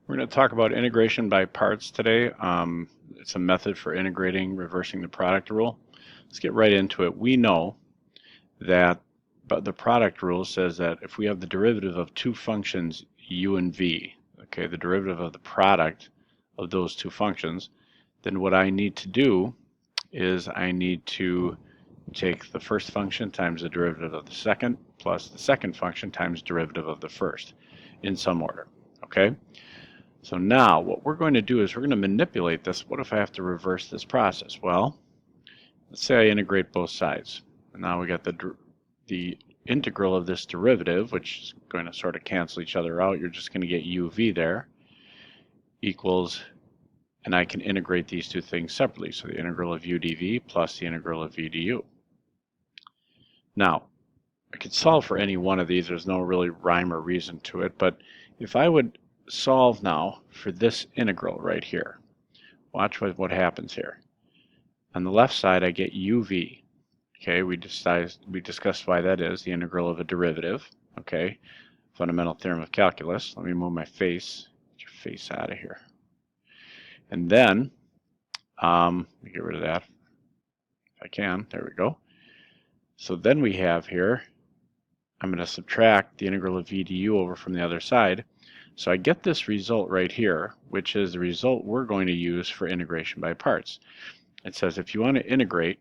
We're going to talk about integration by parts today. It's a method for integrating, reversing the product rule. Let's get right into it. We know that the product rule says that if we have the derivative of two functions u and v, okay, the derivative of the product of those two functions, then what I need to do is I need to take the first function times the derivative of the second plus the second function times derivative of the first in some order, okay? So now what we're going to do is we're going to manipulate this. What if I have to reverse this process? Well, let's say I integrate both sides. And now we got the integral of this derivative, which is going to sort of cancel each other out. You're just going to get uv there equals, and I can integrate these two things separately. So the integral of u dv plus the integral of v du. Now, I could solve for any one of these. There's no really rhyme or reason to it. But if I would solve now for this integral right here, watch what happens here. On the left side I get uv. Okay, we discussed why that is, the integral of a derivative. Okay, fundamental theorem of calculus. Let me move my face, get your face out of here. And then, let me get rid of that if I can. There we go. So then we have here, I'm going to subtract the integral of v du over from the other side. So I get this result right here, which is the result we're going to use for integration by parts. It says if you want to integrate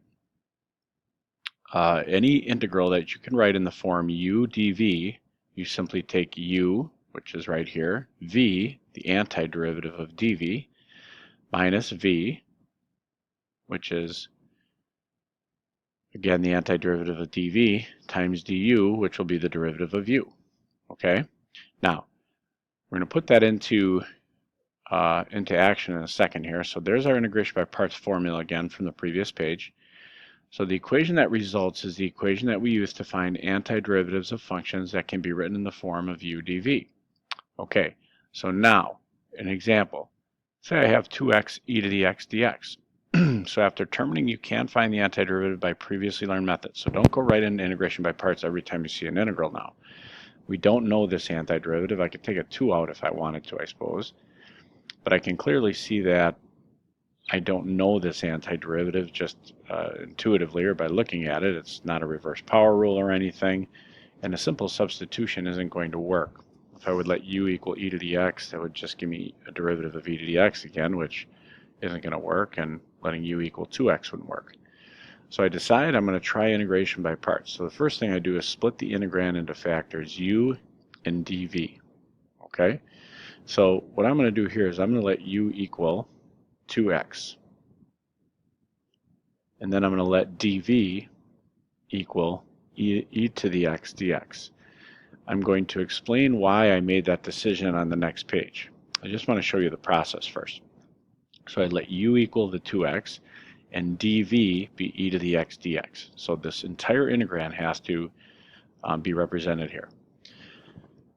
any integral that you can write in the form u dv, you simply take u, which is right here, v, the antiderivative of dv, minus v, which is, again, the antiderivative of dv, times du, which will be the derivative of u. Okay? Now, we're going to put that into action in a second here. So there's our integration by parts formula again from the previous page. So the equation that results is the equation that we use to find antiderivatives of functions that can be written in the form of u dv. Okay, so now an example. Say I have 2x e to the x dx. So after determining you can find the antiderivative by previously learned methods. So don't go right into integration by parts every time you see an integral now. We don't know this antiderivative. I could take a 2 out if I wanted to, I suppose. But I can clearly see that I don't know this antiderivative just intuitively or by looking at it. It's not a reverse power rule or anything. And a simple substitution isn't going to work. If I would let u equal e to the x, that would just give me a derivative of e to the x again, which isn't going to work. And letting u equal 2x wouldn't work. So I decide I'm going to try integration by parts. So the first thing I do is split the integrand into factors u and dv. Okay? So what I'm going to do here is I'm going to let u equal 2x. And then I'm going to let dv equal e to the x dx. I'm going to explain why I made that decision on the next page. I just want to show you the process first. So I let u equal the 2x and dv be e to the x dx. So this entire integrand has to be represented here.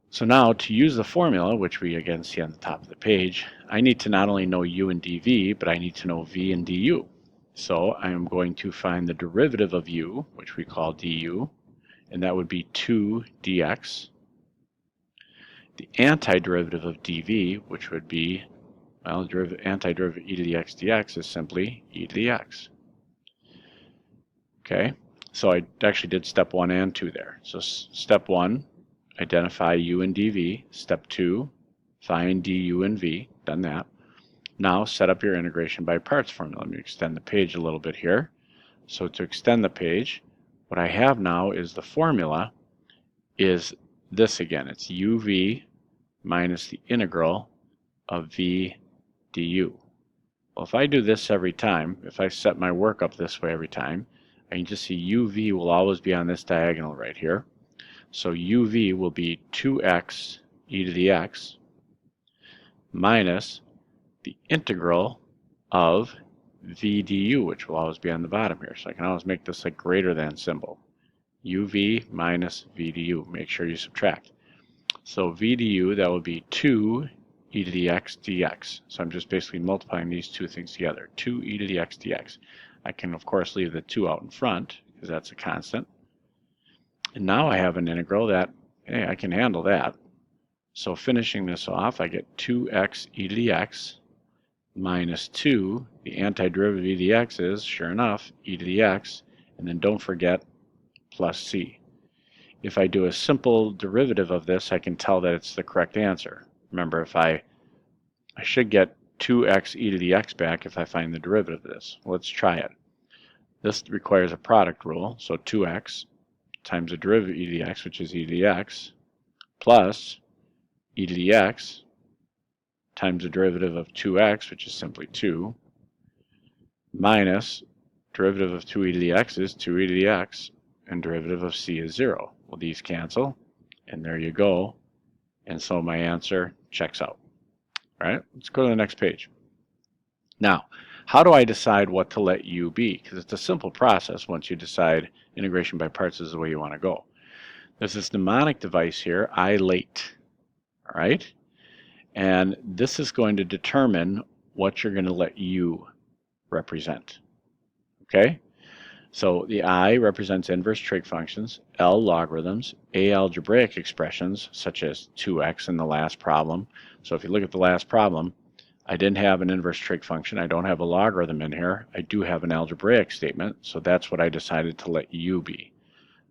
So now to use the formula, which we again see on the top of the page, I need to not only know u and dv, but I need to know v and du. So I am going to find the derivative of u, which we call du, and that would be 2 dx. The antiderivative of dv, which would be, well, the antiderivative of e to the x dx is simply e to the x. Okay, so I actually did step 1 and 2 there. So step 1, identify u and dv. Step 2, find du and v. Done that. Now set up your integration by parts formula. Let me extend the page a little bit here. So to extend the page, what I have now is the formula is this again. It's uv minus the integral of v du. Well, if I do this every time, if I set my work up this way every time, I can just see uv will always be on this diagonal right here. So uv will be 2x e to the x minus the integral of v du, which will always be on the bottom here. So I can always make this a greater than symbol. uv minus v du. Make sure you subtract. So v du, that would be 2 e to the x dx. So I'm just basically multiplying these two things together. 2 e to the x dx. I can, of course, leave the 2 out in front because that's a constant. And now I have an integral that, hey, I can handle that. So finishing this off, I get 2x e to the x minus 2. The antiderivative of e to the x is, sure enough, e to the x. And then don't forget plus c. If I do a simple derivative of this, I can tell that it's the correct answer. Remember, if I should get 2x e to the x back if I find the derivative of this. Let's try it. This requires a product rule, so 2x times the derivative of e to the x, which is e to the x, plus e to the x times the derivative of 2x, which is simply 2, minus derivative of 2e to the x is 2e to the x, and derivative of c is 0. Well, these cancel, and there you go. And so my answer checks out. All right, let's go to the next page. Now, how do I decide what to let u be? Because it's a simple process once you decide integration by parts is the way you want to go. There's this mnemonic device here, ILATE. All right? And this is going to determine what you're going to let u represent. Okay? So the I represents inverse trig functions, L logarithms, A algebraic expressions, such as 2x in the last problem. So if you look at the last problem, I didn't have an inverse trig function. I don't have a logarithm in here. I do have an algebraic statement, so that's what I decided to let u be.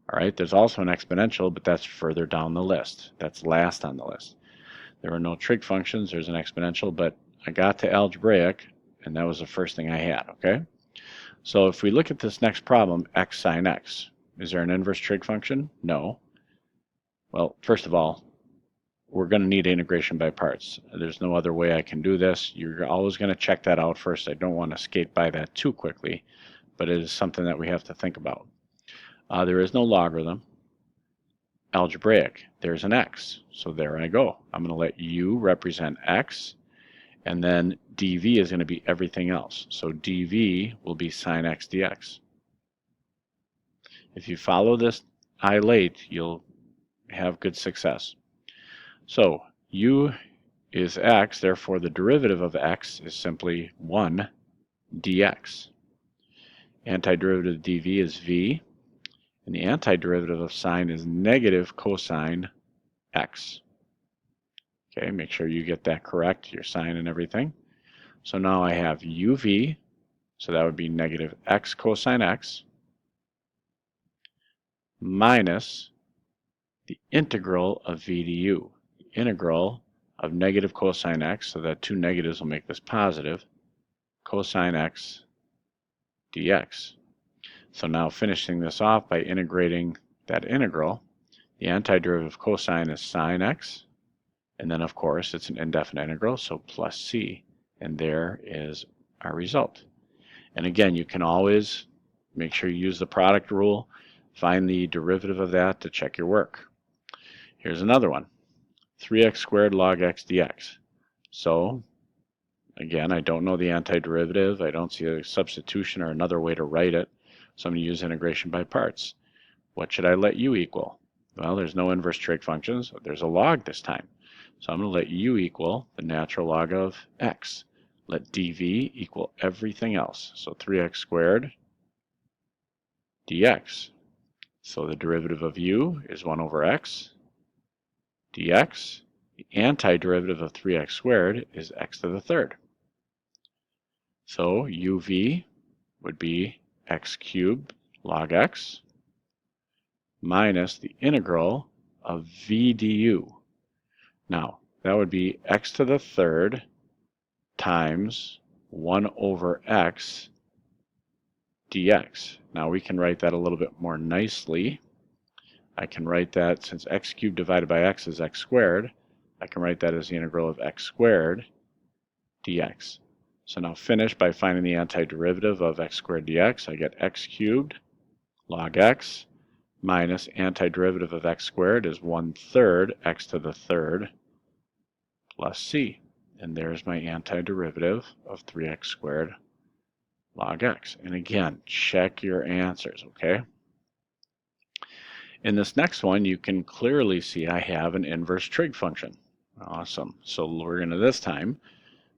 All right, there's also an exponential, but that's further down the list. That's last on the list. There are no trig functions. There's an exponential, but I got to algebraic, and that was the first thing I had, okay? So if we look at this next problem, x sine x, is there an inverse trig function? No. Well, first of all, we're going to need integration by parts. There's no other way I can do this. You're always going to check that out first. I don't want to skate by that too quickly, but it is something that we have to think about. There is no logarithm. Algebraic, there's an x. So there I go. I'm going to let u represent x, and then dv is going to be everything else. So dv will be sine x dx. If you follow this ILATE, you'll have good success. So u is x, therefore the derivative of x is simply 1 dx. Antiderivative of dv is v, and the antiderivative of sine is negative cosine x. Okay, make sure you get that correct, your sign and everything. So now I have uv, so that would be negative x cosine x, minus the integral of v to u. The integral of negative cosine x, so that two negatives will make this positive, cosine x dx. So now finishing this off by integrating that integral, the antiderivative of cosine is sine x, and then of course it's an indefinite integral, so plus c, and there is our result. And again, you can always make sure you use the product rule, find the derivative of that to check your work. Here's another one, 3x squared log x dx. So again, I don't know the antiderivative, I don't see a substitution or another way to write it, so I'm going to use integration by parts. What should I let u equal? Well, there's no inverse trig functions, there's a log this time. So I'm going to let u equal the natural log of x. Let dv equal everything else. So 3x squared dx. So the derivative of u is 1 over x dx. The antiderivative of 3x squared is x to the third. So uv would be x cubed log x minus the integral of v du. Now, that would be x to the third times 1 over x dx. Now we can write that a little bit more nicely. I can write that, since x cubed divided by x is x squared, I can write that as the integral of x squared dx. So now finish by finding the antiderivative of x squared dx. I get x cubed log x minus antiderivative of x squared is 1/3 x to the third plus c. And there's my antiderivative of 3x squared log x. And again, check your answers, okay? In this next one, you can clearly see I have an inverse trig function. Awesome. So we're going to this time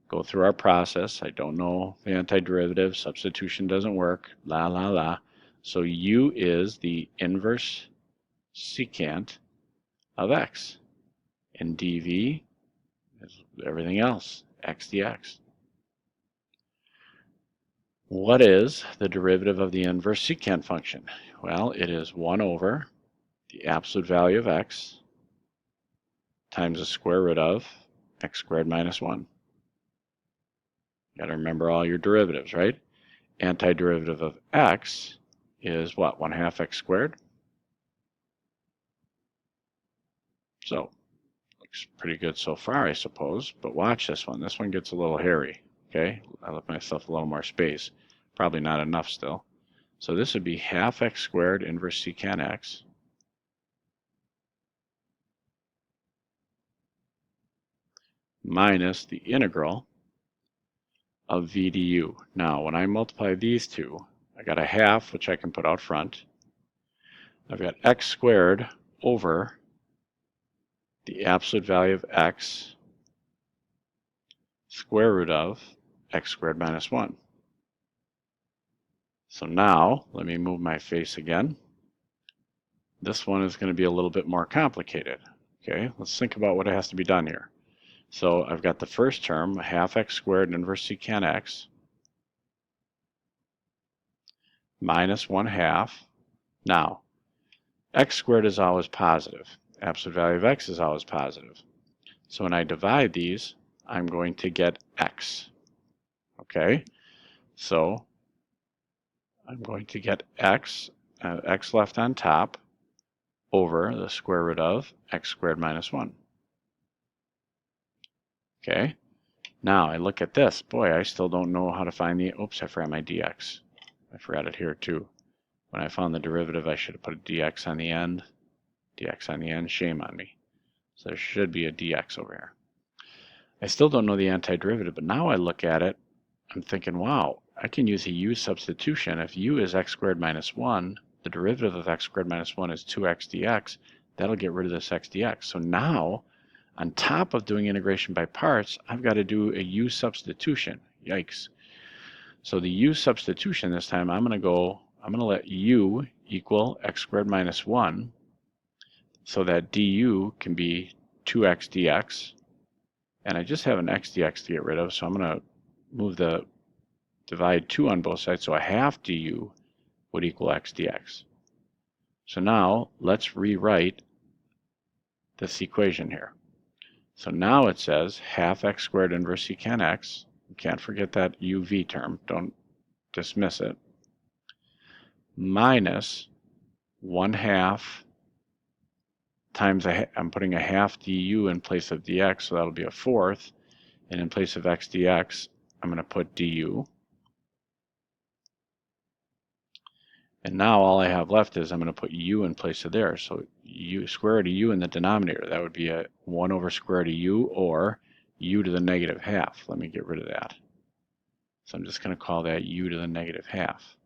go through our process. I don't know the antiderivative, substitution doesn't work, la la la. So u is the inverse secant of x. And dv is everything else, x dx. What is the derivative of the inverse secant function? Well, it is 1 over the absolute value of x times the square root of x squared minus 1. You got to remember all your derivatives, right? Antiderivative of x is what? 1/2 x squared. So, looks pretty good so far, I suppose. But watch this one. This one gets a little hairy. Okay, I left myself a little more space. Probably not enough still. So this would be 1/2 x squared inverse secant x minus the integral of v du. Now, when I multiply these two, I got a half, which I can put out front. I've got x squared over the absolute value of x square root of x squared minus 1. So now, let me move my face again. This one is going to be a little bit more complicated. Okay, let's think about what has to be done here. So I've got the first term, 1/2 x squared inverse secant x minus 1/2. Now, x squared is always positive. Absolute value of x is always positive. So when I divide these, I'm going to get x. Okay, so I'm going to get x, x left on top, over the square root of x squared minus 1. Okay, now I look at this. Boy, I still don't know how to find the, oops, I forgot my dx. I forgot it here too. When I found the derivative, I should have put a dx on the end. Dx on the end, shame on me. So there should be a dx over here. I still don't know the antiderivative, but now I look at it, I'm thinking, wow, I can use a u substitution. If u is x squared minus 1, the derivative of x squared minus 1 is 2x dx. That'll get rid of this x dx. So now, on top of doing integration by parts, I've got to do a u substitution. Yikes. So the u substitution this time, I'm going to let u equal x squared minus 1, so that du can be 2x dx. And I just have an x dx to get rid of, so I'm going to move the divide 2 on both sides, so a 1/2 du would equal x dx. So now let's rewrite this equation here. So now it says 1/2 x squared inverse secant x, you can't forget that uv term, don't dismiss it, minus 1/2 times, I'm putting a 1/2 du in place of dx, so that'll be a 1/4, and in place of x dx, I'm going to put du. And now all I have left is I'm going to put u in place of there. So u, square root of u in the denominator. That would be a 1 over square root of u, or u to the negative half. Let me get rid of that. So I'm just going to call that u to the negative half.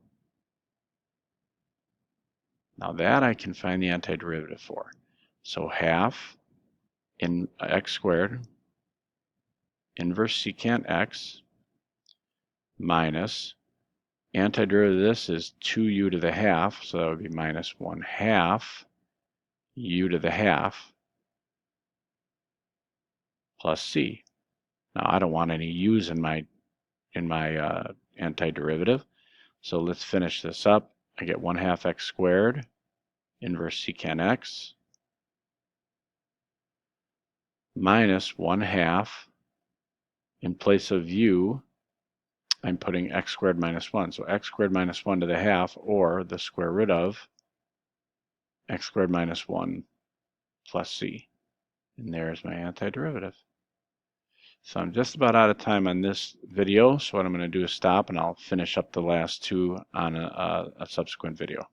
Now that I can find the antiderivative for. So 1/2 in x squared inverse secant x minus, antiderivative of this is 2u to the half, so that would be minus 1/2 u to the half plus c. Now I don't want any u's in my antiderivative, so let's finish this up. I get 1/2 x squared inverse secant x minus 1/2, in place of u, I'm putting x squared minus 1. So x squared minus 1 to the half, or the square root of x squared minus 1 plus c. And there's my antiderivative. So I'm just about out of time on this video, so what I'm going to do is stop, and I'll finish up the last two on a subsequent video.